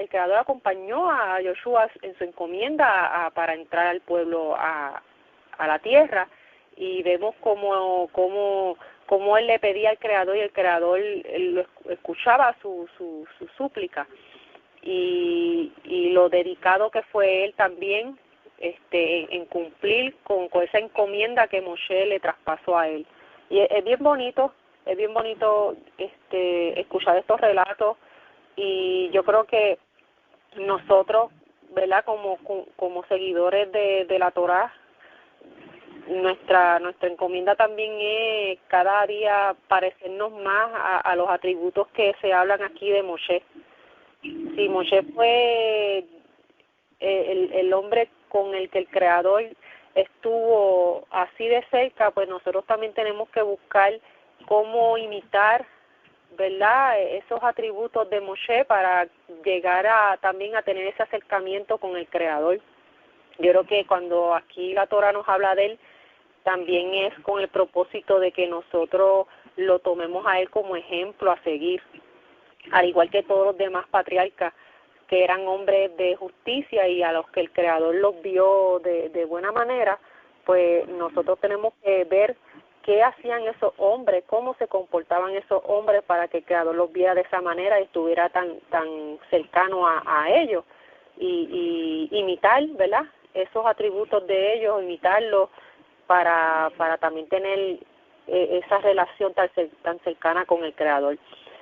Creador acompañó a Josué en su encomienda para entrar al pueblo a la tierra, y vemos cómo él le pedía al Creador, y el Creador él escuchaba su súplica, y lo dedicado que fue él también en cumplir con esa encomienda que Moshe le traspasó a él. Y es bien bonito escuchar estos relatos, y yo creo que nosotros, ¿verdad? Como seguidores de la Torá, nuestra encomienda también es cada día parecernos más a los atributos que se hablan aquí de Moshe. Si Moshe fue el hombre con el que el Creador estuvo así de cerca, pues nosotros también tenemos que buscar cómo imitar, ¿verdad?, esos atributos de Moshe para llegar también a tener ese acercamiento con el Creador. Yo creo que cuando aquí la Torah nos habla de él, también es con el propósito de que nosotros lo tomemos a él como ejemplo a seguir. al igual que todos los demás patriarcas, que eran hombres de justicia y a los que el Creador los vio de buena manera, pues nosotros tenemos que ver qué hacían esos hombres, cómo se comportaban esos hombres para que el Creador los viera de esa manera y estuviera tan cercano a ellos, y imitar, ¿verdad?, esos atributos de ellos, imitarlos para también tener esa relación tan cercana con el Creador.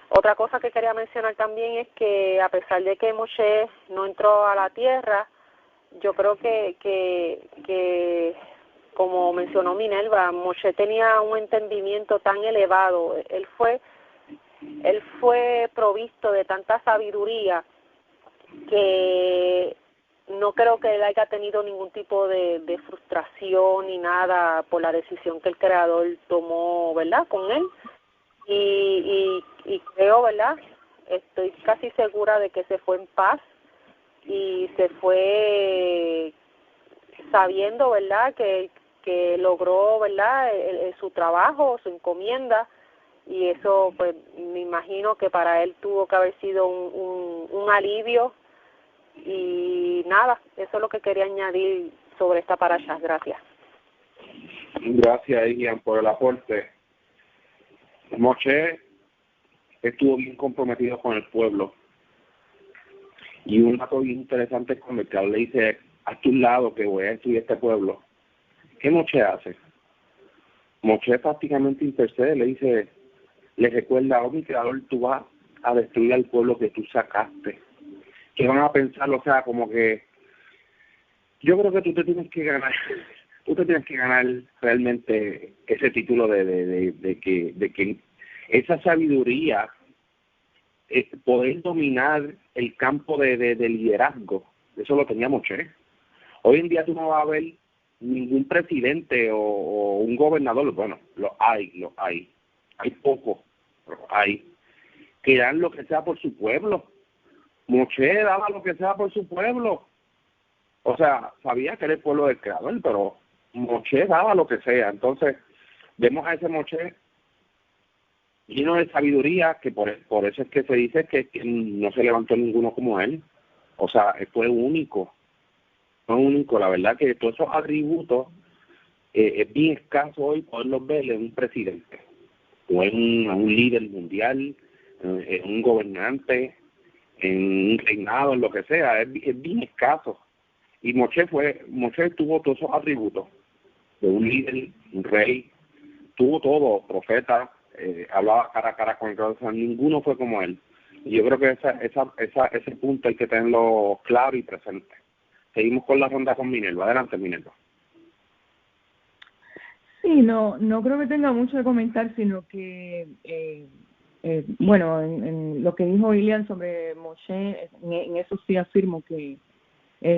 Otra cosa que quería mencionar también es que a pesar de que Moshe no entró a la tierra, yo creo que como mencionó Minerva, Moshe tenía un entendimiento tan elevado, él fue provisto de tanta sabiduría que no creo que él haya tenido ningún tipo de frustración ni nada por la decisión que el Creador tomó, ¿verdad?, con él. Y creo, ¿verdad?, estoy casi segura de que se fue en paz y se fue sabiendo, ¿verdad?, que logró, ¿verdad?, su trabajo, su encomienda, y eso, pues, me imagino que para él tuvo que haber sido un alivio. Y nada, eso es lo que quería añadir sobre esta parasha. Gracias. Gracias, Ian, por el aporte. Moshe estuvo bien comprometido con el pueblo. Y un dato bien interesante es cuando el Creador le dice, a tu lado que voy a destruir este pueblo. ¿Qué Moshe hace? Moshe prácticamente intercede, le recuerda, oh mi Creador, tú vas a destruir al pueblo que tú sacaste. Que van a pensar, o sea, como que yo creo que tú te tienes que ganar realmente ese título de que esa sabiduría, poder dominar el campo de liderazgo, eso lo tenía Moshe. Hoy en día tú no vas a ver ningún presidente o un gobernador, bueno, lo hay pocos, pero hay, que dan lo que sea por su pueblo. Moshe daba lo que sea por su pueblo. O sea, sabía que era el pueblo del Creador, pero Moshe daba lo que sea. Entonces, vemos a ese Moshe lleno de sabiduría, que por eso es que se dice que no se levantó ninguno como él. O sea, él fue único. La verdad que todos esos atributos es bien escaso hoy poderlos ver en un presidente, o en un líder mundial, en un gobernante, en un reinado, en lo que sea, es bien escaso. Y Moshe tuvo todos esos atributos de un líder, un rey, tuvo todo, profeta, hablaba cara a cara con el Creador, o sea, ninguno fue como él. Y yo creo que ese punto hay que tenerlo claro y presente. Seguimos con la ronda con Minerva. Adelante, Minerva. Sí, no creo que tenga mucho que comentar, sino que bueno, en lo que dijo Ilian sobre Moshe, en eso sí afirmo que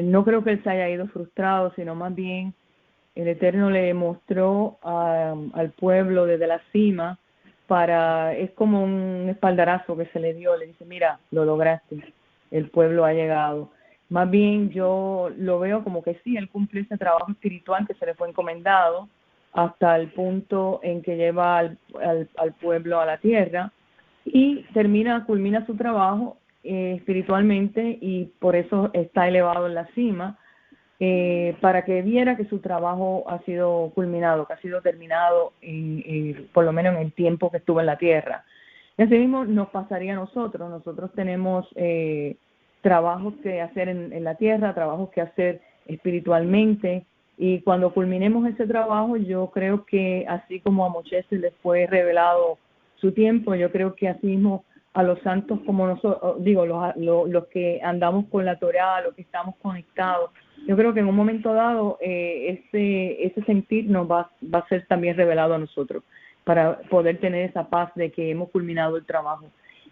no creo que él se haya ido frustrado, sino más bien el Eterno le mostró al pueblo desde la cima, es como un espaldarazo que se le dio, le dice, mira, lo lograste, el pueblo ha llegado. Más bien yo lo veo como que sí, él cumple ese trabajo espiritual que se le fue encomendado hasta el punto en que lleva al pueblo a la tierra, y culmina su trabajo espiritualmente, y por eso está elevado en la cima, para que viera que su trabajo ha sido culminado, que ha sido terminado, por lo menos en el tiempo que estuvo en la tierra. Y así mismo nos pasaría a nosotros tenemos trabajos que hacer en la tierra, trabajos que hacer espiritualmente, y cuando culminemos ese trabajo, yo creo que así como a Moshe se les fue revelado su tiempo, yo creo que así mismo a los santos como nosotros, los que andamos con la Torá, los que estamos conectados, yo creo que en un momento dado ese sentir nos va a ser también revelado a nosotros, para poder tener esa paz de que hemos culminado el trabajo.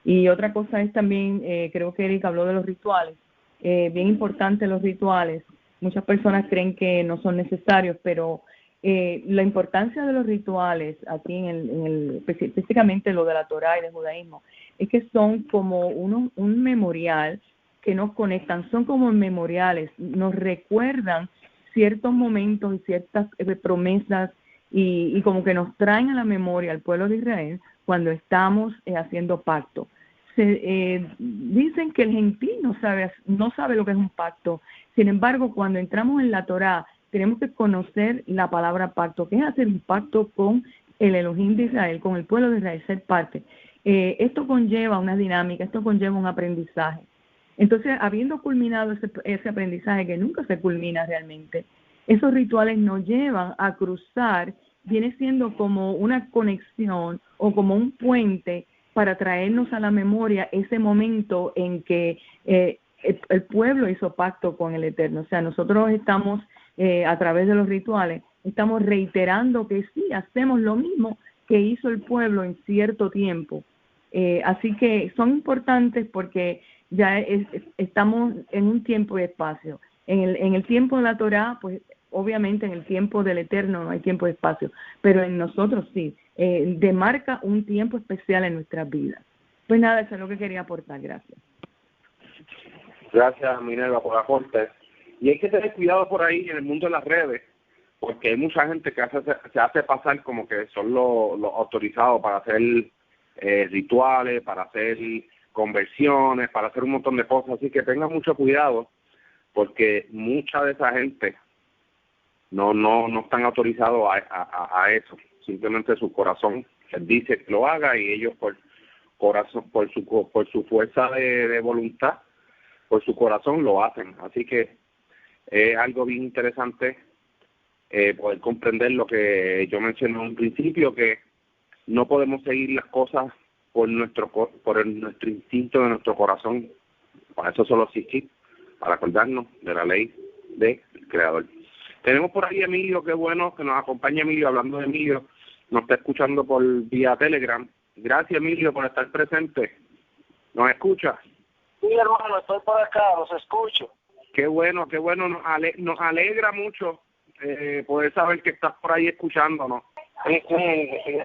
Y otra cosa es también, creo que Eric habló de los rituales, bien importante los rituales. Muchas personas creen que no son necesarios, pero la importancia de los rituales aquí específicamente lo de la Torá y del judaísmo, es que son como un memorial que nos conectan, son como memoriales, nos recuerdan ciertos momentos y ciertas promesas, y como que nos traen a la memoria al pueblo de Israel cuando estamos haciendo pacto. dicen que el gentil no sabe lo que es un pacto. Sin embargo, cuando entramos en la Torá, tenemos que conocer la palabra pacto, que es hacer un pacto con el Elohim de Israel, con el pueblo de Israel, ser parte. Esto conlleva una dinámica, esto conlleva un aprendizaje. Entonces, habiendo culminado ese aprendizaje que nunca se culmina realmente, esos rituales nos llevan a cruzar, viene siendo como una conexión o como un puente para traernos a la memoria ese momento en que el pueblo hizo pacto con el Eterno. O sea, nosotros estamos, a través de los rituales, estamos reiterando que sí, hacemos lo mismo que hizo el pueblo en cierto tiempo. Así que son importantes porque ya estamos en un tiempo y espacio. En el tiempo de la Torá, pues obviamente en el tiempo del Eterno no hay tiempo y espacio, pero en nosotros sí, demarca un tiempo especial en nuestras vidas. Pues nada, eso es lo que quería aportar. Gracias. Gracias, Minerva, por el aporte. Y hay que tener cuidado por ahí en el mundo de las redes, porque hay mucha gente que se hace pasar como que son los autorizados para hacer rituales, para hacer conversiones, para hacer un montón de cosas. Así que tengan mucho cuidado, porque mucha de esa gente no están autorizados a eso. Simplemente su corazón les dice que lo haga y ellos por su fuerza de voluntad, por su corazón lo hacen. Así que es algo bien interesante poder comprender lo que yo mencioné en un principio, que no podemos seguir las cosas por nuestro instinto de nuestro corazón. Para eso solo existe, para acordarnos de la ley del Creador. Tenemos por ahí a Emilio, qué bueno que nos acompaña Emilio. Hablando de Emilio, nos está escuchando por vía Telegram. Gracias, Emilio, por estar presente. ¿Nos escucha? Sí, hermano, estoy por acá, los escucho. Qué bueno, nos alegra mucho poder saber que estás por ahí escuchándonos. Sí,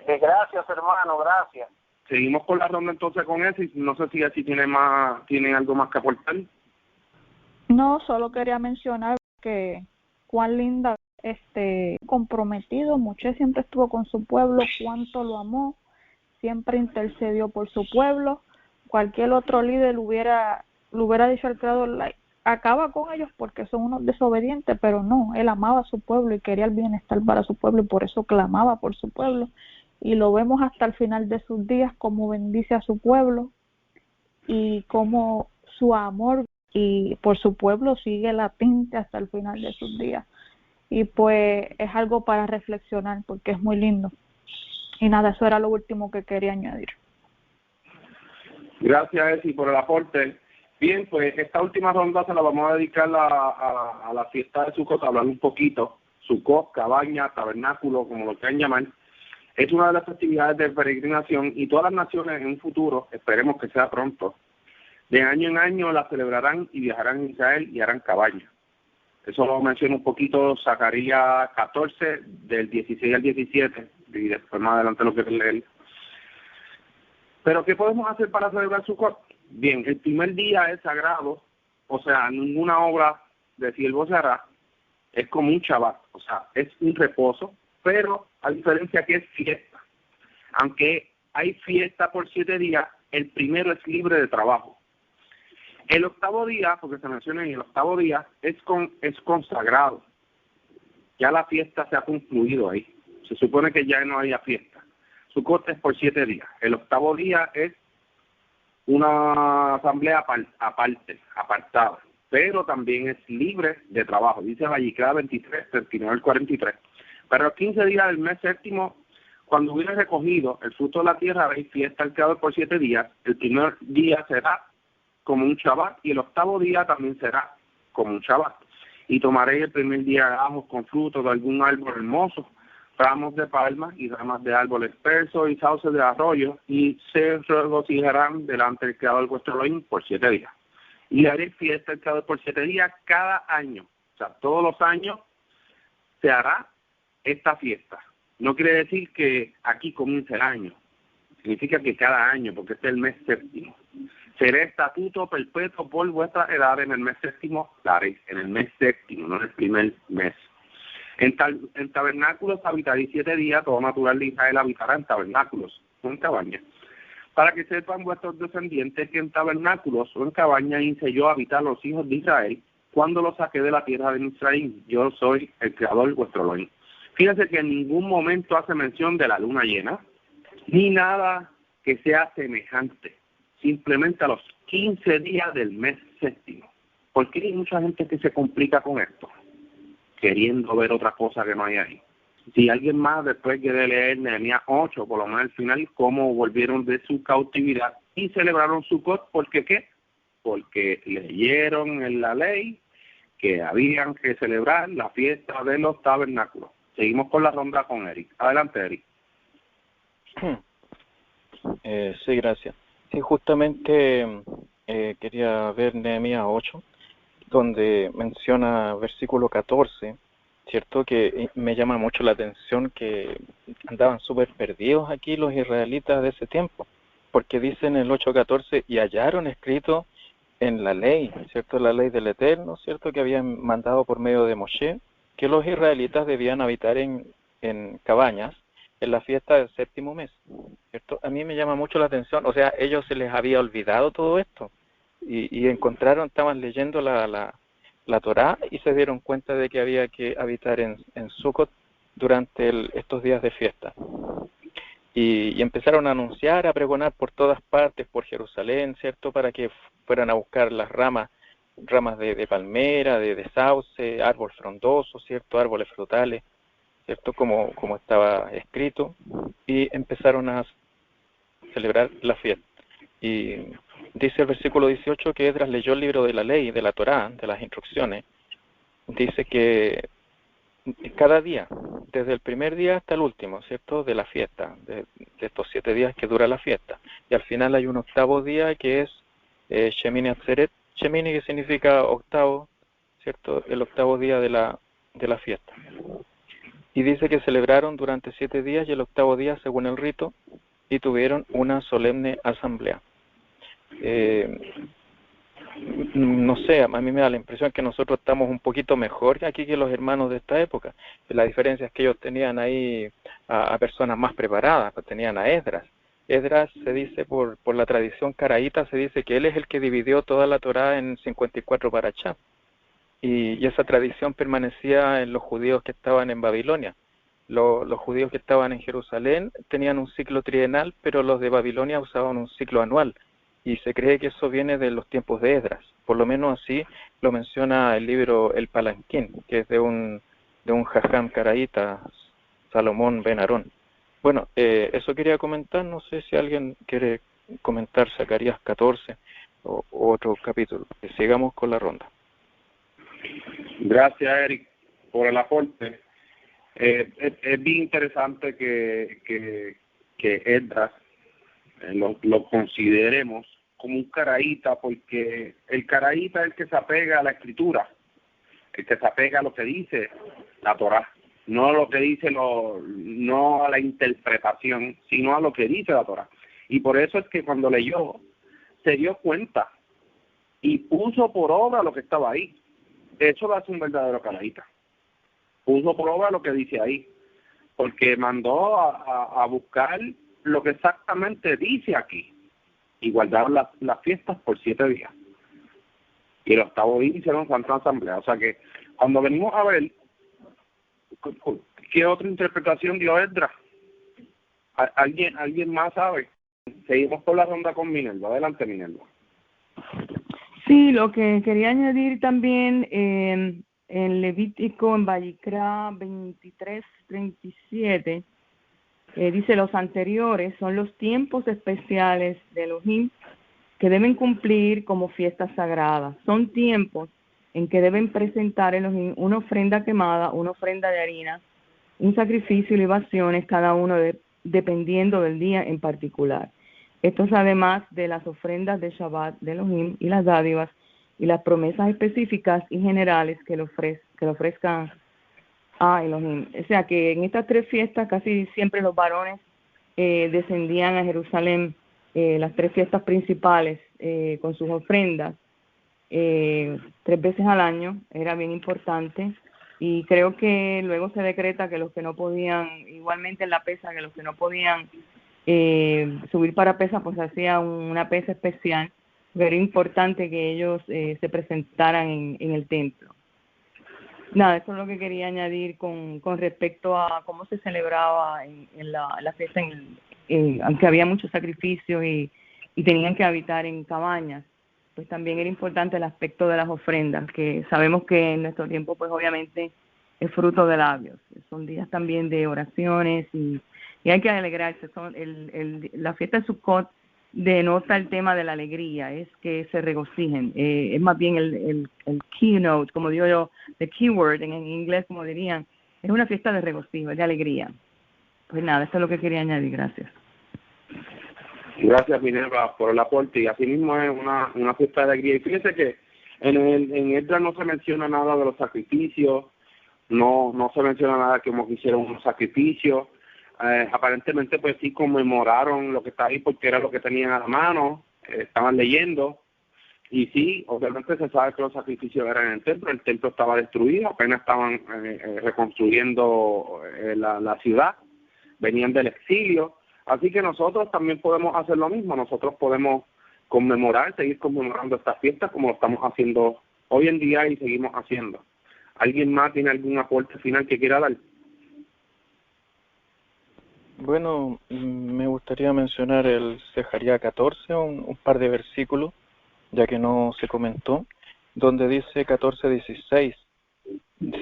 gracias, hermano, gracias. Seguimos con la ronda entonces con eso, y no sé si tiene algo más que aportar. No, solo quería mencionar que cuán linda, comprometido, Moshe siempre estuvo con su pueblo, cuánto lo amó, siempre intercedió por su pueblo. Cualquier otro líder le hubiera dicho al creador, acaba con ellos porque son unos desobedientes, pero no, él amaba a su pueblo y quería el bienestar para su pueblo y por eso clamaba por su pueblo. Y lo vemos hasta el final de sus días, cómo bendice a su pueblo y cómo su amor y por su pueblo sigue latente hasta el final de sus días. Y pues es algo para reflexionar porque es muy lindo. Y nada, eso era lo último que quería añadir. Gracias, Esi, por el aporte. Bien, pues esta última ronda se la vamos a dedicar a la fiesta de Sukkot, hablar un poquito. Sukkot, cabaña, tabernáculo, como lo quieran llamar. Es una de las festividades de peregrinación y todas las naciones en un futuro, esperemos que sea pronto, de año en año la celebrarán y viajarán a Israel y harán cabaña. Eso lo menciona un poquito Zacarías 14, del 16 al 17, y después más adelante lo quiero leer. Pero ¿qué podemos hacer para celebrar Sukkot? Bien, el primer día es sagrado, o sea, ninguna obra de siervo se hará, es como un Shabbat, o sea, es un reposo, pero a diferencia que es fiesta. Aunque hay fiesta por 7 días, el primero es libre de trabajo. El octavo día, porque se menciona en el octavo día, es consagrado. Ya la fiesta se ha concluido ahí. Se supone que ya no haya fiesta. Sukkot es por 7 días. El octavo día es una asamblea aparte, apartada, pero también es libre de trabajo. Dice Vallicrá 23, 39 al 43. Pero los 15 días del mes séptimo, cuando hubiera recogido el fruto de la tierra, haréis fiesta al Creador por 7 días. El primer día será como un Shabbat y el octavo día también será como un Shabbat. Y tomaréis el primer día ramos con frutos de algún árbol hermoso, ramos de palmas y ramas de árboles persos y sauces de arroyo, y se regocijarán delante del Creador vuestro Elohim por 7 días. Y haréis fiesta al Creador por 7 días cada año. O sea, todos los años se hará esta fiesta. No quiere decir que aquí comience el año. Significa que cada año, porque este es el mes séptimo. Será estatuto perpetuo por vuestra edad en el mes séptimo, la haréis en el mes séptimo, no en el primer mes. En tabernáculos habitaréis 7 días, todo natural de Israel habitará en tabernáculos, no en cabañas. para que sepan vuestros descendientes que en tabernáculos o en cabañas hice yo habitar los hijos de Israel cuando los saqué de la tierra de Misraim. Yo soy el creador vuestro Elohim. Fíjense que en ningún momento hace mención de la luna llena, ni nada que sea semejante, simplemente a los 15 días del mes séptimo. ¿Por qué hay mucha gente que se complica con esto? Queriendo ver otra cosa que no hay ahí. Si alguien más después quiere leer Nehemías 8, por lo menos al final, cómo volvieron de su cautividad y celebraron Sukkot, ¿por qué? Porque leyeron en la ley que habían que celebrar la fiesta de los tabernáculos. Seguimos con la ronda con Eric. Adelante, Eric. Sí, gracias. Sí, justamente quería ver Nehemías 8, donde menciona versículo 14, ¿cierto? Que me llama mucho la atención que andaban súper perdidos aquí los israelitas de ese tiempo, porque dice en el 8:14, y hallaron escrito en la ley, ¿cierto? La ley del Eterno, ¿cierto? Que habían mandado por medio de Moshe, que los israelitas debían habitar en cabañas en la fiesta del séptimo mes, ¿cierto? A mí me llama mucho la atención, o sea, ellos se les había olvidado todo esto, y encontraron, estaban leyendo la Torá y se dieron cuenta de que había que habitar en Sukkot durante estos días de fiesta. Y empezaron a anunciar, a pregonar por todas partes, por Jerusalén, ¿cierto? Para que fueran a buscar las ramas de palmera, de sauce, árbol frondoso, ¿cierto? Árboles frutales, ¿cierto? Como estaba escrito, y empezaron a celebrar la fiesta. Y dice el versículo 18 que Esdras leyó el libro de la ley, de la Torá, de las instrucciones. Dice que cada día, desde el primer día hasta el último, ¿cierto? De la fiesta, de estos 7 días que dura la fiesta. Y al final hay un octavo día que es Shemini Atzeret, Shemini que significa octavo, ¿cierto? El octavo día de la fiesta. Y dice que celebraron durante 7 días y el octavo día según el rito, y tuvieron una solemne asamblea. No sé, a mí me da la impresión que nosotros estamos un poquito mejor aquí que los hermanos de esta época. La diferencia es que ellos tenían ahí a personas más preparadas, pues tenían a Esdras. Esdras se dice por la tradición caraíta, se dice que él es el que dividió toda la Torá en 54 parashá. Y esa tradición permanecía en los judíos que estaban en Babilonia. Los judíos que estaban en Jerusalén tenían un ciclo trienal, pero los de Babilonia usaban un ciclo anual. Y se cree que eso viene de los tiempos de Esdras. Por lo menos así lo menciona el libro El Palanquín, que es de un jajam caraíta, Salomón Ben Aarón. Bueno, eso quería comentar. No sé si alguien quiere comentar Zacarías 14 o otro capítulo. Sigamos con la ronda. Gracias, Eric, por el aporte. Es bien interesante que Esdras lo consideremos como un caraíta, porque el caraíta es el que se apega a la escritura, el que se apega a lo que dice la Torá, no a lo que dice no a la interpretación, sino a lo que dice la Torá. Y por eso es que cuando leyó se dio cuenta y puso por obra lo que estaba ahí. Eso lo hace un verdadero caraíta. Puso por obra lo que dice ahí, porque mandó a buscar lo que exactamente dice aquí, y guardaron las fiestas por 7 días. Y el octavo día hicieron Santa Asamblea. O sea que cuando venimos a ver qué otra interpretación dio Esdras, ¿alguien más sabe? Seguimos por la ronda con Minerva. Adelante, Minerva. Sí, lo que quería añadir también en Levítico, en Vayikra 23:37, dice: los anteriores son los tiempos especiales de Elohim que deben cumplir como fiestas sagradas. Son tiempos en que deben presentar Elohim una ofrenda quemada, una ofrenda de harina, un sacrificio y libaciones, cada uno dependiendo del día en particular. Esto es además de las ofrendas de Shabbat de Elohim y las dádivas y las promesas específicas y generales que le ofrezcan a Elohim. O sea que en estas 3 fiestas casi siempre los varones descendían a Jerusalén, las 3 fiestas principales, con sus ofrendas 3 veces al año. Era bien importante, y creo que luego se decreta que los que no podían, igualmente en la pesa, que los que no podían subir para pesa, pues hacía una pesa especial, pero era importante que ellos se presentaran en el templo. Nada, eso es lo que quería añadir con respecto a cómo se celebraba en la fiesta, aunque había muchos sacrificios y tenían que habitar en cabañas, pues también era importante el aspecto de las ofrendas, que sabemos que en nuestro tiempo pues obviamente es fruto de labios, son días también de oraciones y hay que alegrarse. La fiesta de Sukkot denota el tema de la alegría, es que se regocijen, es más bien el keynote, como digo yo, the keyword en inglés, como dirían, es una fiesta de regocijo, de alegría. Pues nada, eso es lo que quería añadir, gracias. Gracias, Minerva, por el aporte, y así mismo es una fiesta de alegría. Y fíjese que en Esdras no se menciona nada de los sacrificios, no se menciona nada como que hicieron unos sacrificios. Aparentemente pues sí conmemoraron lo que está ahí porque era lo que tenían a la mano, estaban leyendo, y sí, obviamente se sabe que los sacrificios eran en el templo estaba destruido, apenas estaban reconstruyendo la ciudad, venían del exilio, así que nosotros también podemos hacer lo mismo, nosotros podemos seguir conmemorando estas fiestas como lo estamos haciendo hoy en día y seguimos haciendo. ¿Alguien más tiene algún aporte final que quiera dar? Bueno, me gustaría mencionar el Sejaría 14, un par de versículos, ya que no se comentó, donde dice 14:16,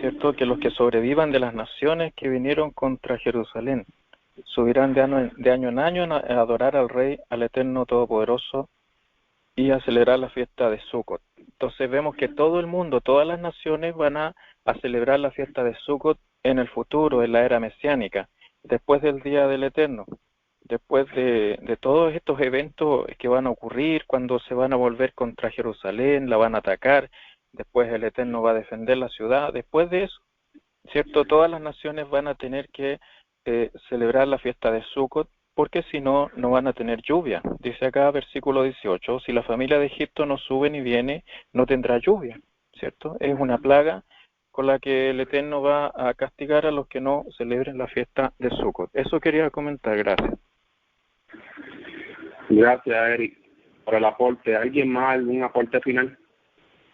¿cierto? Que los que sobrevivan de las naciones que vinieron contra Jerusalén subirán de año en año a adorar al Rey, al Eterno Todopoderoso, y a celebrar la fiesta de Sukkot. Entonces vemos que todo el mundo, todas las naciones van a celebrar la fiesta de Sukkot en el futuro, en la era mesiánica, después del Día del Eterno, después de todos estos eventos que van a ocurrir, cuando se van a volver contra Jerusalén, la van a atacar, después el Eterno va a defender la ciudad, después de eso, ¿cierto? Todas las naciones van a tener que celebrar la fiesta de Sukkot, porque si no, no van a tener lluvia. Dice acá versículo 18, si la familia de Egipto no sube ni viene, no tendrá lluvia, ¿cierto? Es una plaga con la que el Eterno va a castigar a los que no celebren la fiesta de Sukkot. Eso quería comentar, gracias. Gracias, Eric, por el aporte. ¿Alguien más, algún aporte final?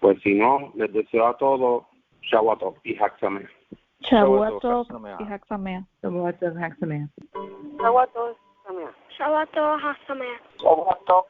Pues si no, les deseo a todos Shavuot y Hag Sameach. Shavuot y Hag Sameach. Shavuot y Hag Sameach. Shavuot, Hag Sameach. Shavuot.